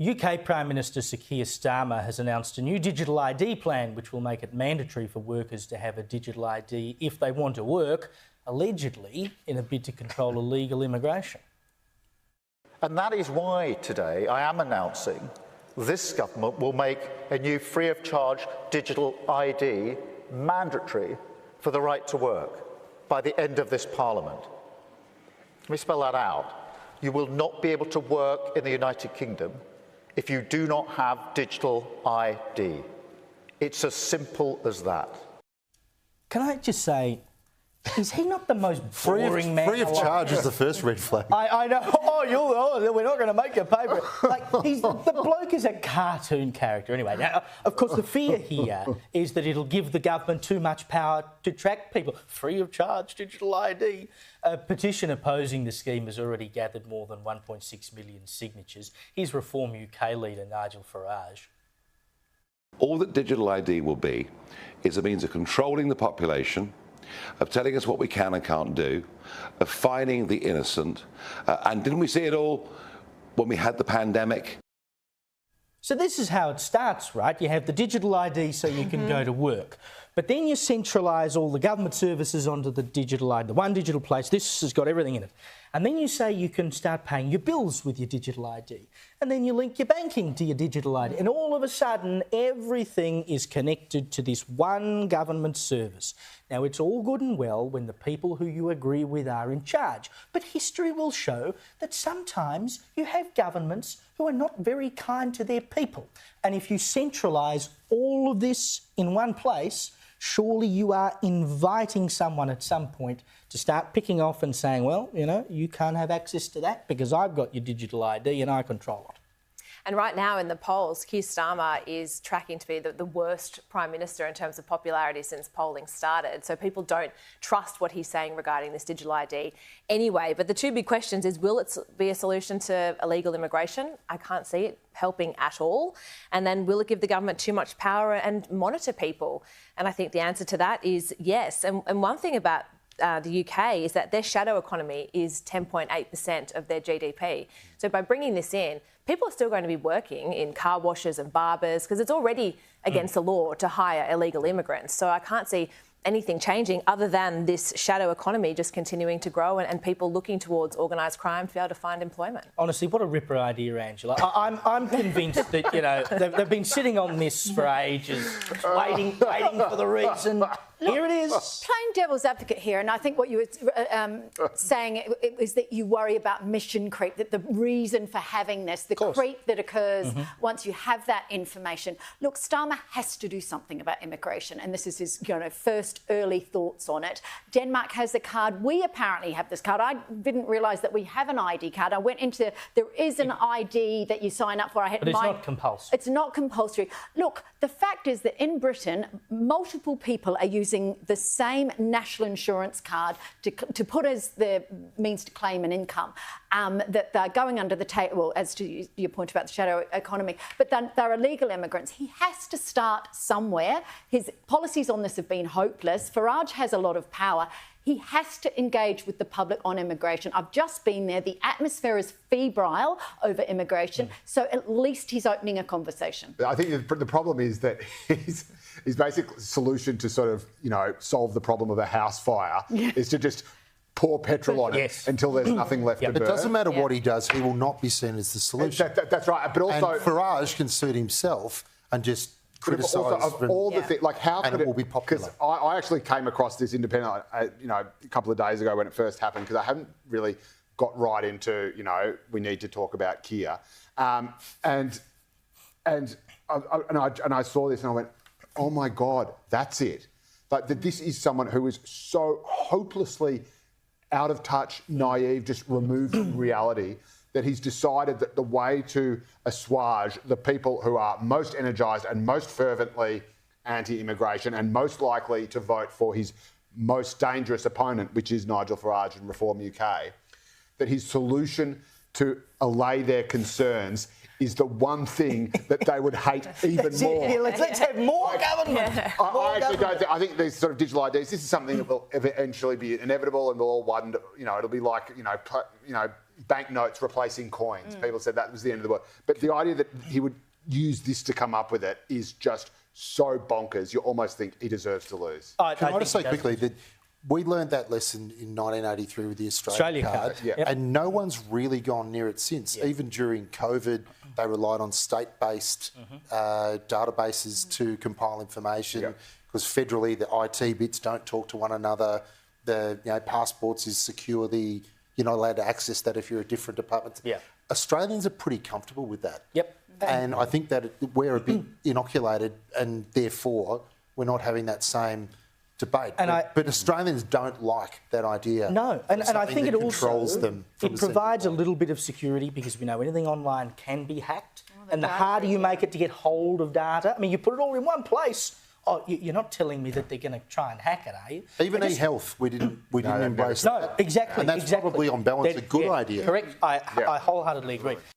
UK Prime Minister Sir Keir Starmer has announced a new digital ID plan which will make it mandatory for workers to have a digital ID if they want to work, allegedly in a bid to control illegal immigration. And that is why today I am announcing this government will make a new free-of-charge digital ID mandatory for the right to work by the end of this Parliament. Let me spell that out. You will not be able to work in the United Kingdom if you do not have digital ID. It's as simple as that. Can I just say, is he not the most boring man? Free of charge is the first red flag. I know. We're not going to make you pay for it. Like, the bloke is a cartoon character. Anyway, now, of course, the fear here is that it'll give the government too much power to track people. Free of charge digital ID. A petition opposing the scheme has already gathered more than 1.6 million signatures. Here's Reform UK leader Nigel Farage. All that digital ID will be is a means of controlling the population, of telling us what we can and can't do, of fining the innocent. And didn't we see it all when we had the pandemic? So this is how it starts, right? You have the digital ID so you can go to work. But then you centralise all the government services onto the digital ID, the one digital place. This has got everything in it. And then you say you can start paying your bills with your digital ID. And then you link your banking to your digital ID. And all of a sudden, everything is connected to this one government service. Now, it's all good and well when the people who you agree with are in charge. But history will show that sometimes you have governments who are not very kind to their people. And if you centralise all of this in one place, surely you are inviting someone at some point to start picking off and saying, well, you know, you can't have access to that because I've got your digital ID and I control it. And right now in the polls, Keir Starmer is tracking to be the worst Prime Minister in terms of popularity since polling started. So people don't trust what he's saying regarding this digital ID anyway. But the two big questions is, will it be a solution to illegal immigration? I can't see it helping at all. And then will it give the government too much power and monitor people? And I think the answer to that is yes. And one thing about the UK is that their shadow economy is 10.8% of their GDP. So by bringing this in, people are still going to be working in car washes and barbers because it's already against the law to hire illegal immigrants. So I can't see anything changing other than this shadow economy just continuing to grow and people looking towards organised crime to be able to find employment. Honestly, what a ripper idea, Angela. I'm convinced that, you know, they've been sitting on this for ages, waiting for the reason. Here it is. Playing devil's advocate here, and I think what you were saying is that you worry about mission creep, that the reason for having this, the creep that occurs once you have that information. Look, Starmer has to do something about immigration, and this is his first early thoughts on it. Denmark has a card. We apparently have this card. I didn't realise that we have an ID card. I went into, there is an ID that you sign up for. But it's not compulsory. It's not compulsory. Look, the fact is that in Britain, multiple people are using the same national insurance card to put as the means to claim an income, that they're going under the table, as to your point about the shadow economy, but then they're illegal immigrants. He has to start somewhere. His policies on this have been hopeless. Farage has a lot of power. He has to engage with the public on immigration. I've just been there. The atmosphere is febrile over immigration, so at least he's opening a conversation. I think the problem is that his basic solution to sort of, solve the problem of a house fire is to just pour petrol on it until there's nothing left to burn. It doesn't matter what he does, he will not be seen as the solution. That's right. But also, and Farage can suit himself and just criticise all the things, like how could it will be popular. Because I actually came across this independent, a couple of days ago when it first happened, because I hadn't really got right into, we need to talk about Keir, and I saw this and I went, oh my God, that's it. Like that, this is someone who is so hopelessly out of touch, naive, just removed from reality, that he's decided that the way to assuage the people who are most energised and most fervently anti-immigration and most likely to vote for his most dangerous opponent, which is Nigel Farage and Reform UK, that his solution to allay their concerns is the one thing that they would hate even more. Yeah, let's have more government. I think these sort of digital IDs, this is something that will eventually be inevitable and we'll all wonder, it'll be like, banknotes replacing coins. People said that was the end of the world. But the idea that he would use this to come up with it is just so bonkers. You almost think he deserves to lose. Can I just say quickly that we learned that lesson in 1983 with the Australia card, and no one's really gone near it since. Even during COVID, they relied on state-based databases to compile information because federally the IT bits don't talk to one another. The passports is secure. You're not allowed to access that if you're a different department. Australians are pretty comfortable with that. And I think that we're a bit inoculated, and therefore we're not having that same debate. But Australians don't like that idea. No, and I think it controls also them. It provides a little bit of security because we know anything online can be hacked, and the harder you make it to get hold of data. I mean, you put it all in one place. Oh, you're not telling me that they're going to try and hack it, are you? Even e-health, we didn't embrace that. No, exactly. And that's exactly. probably on balance a good idea. Correct. I wholeheartedly agree.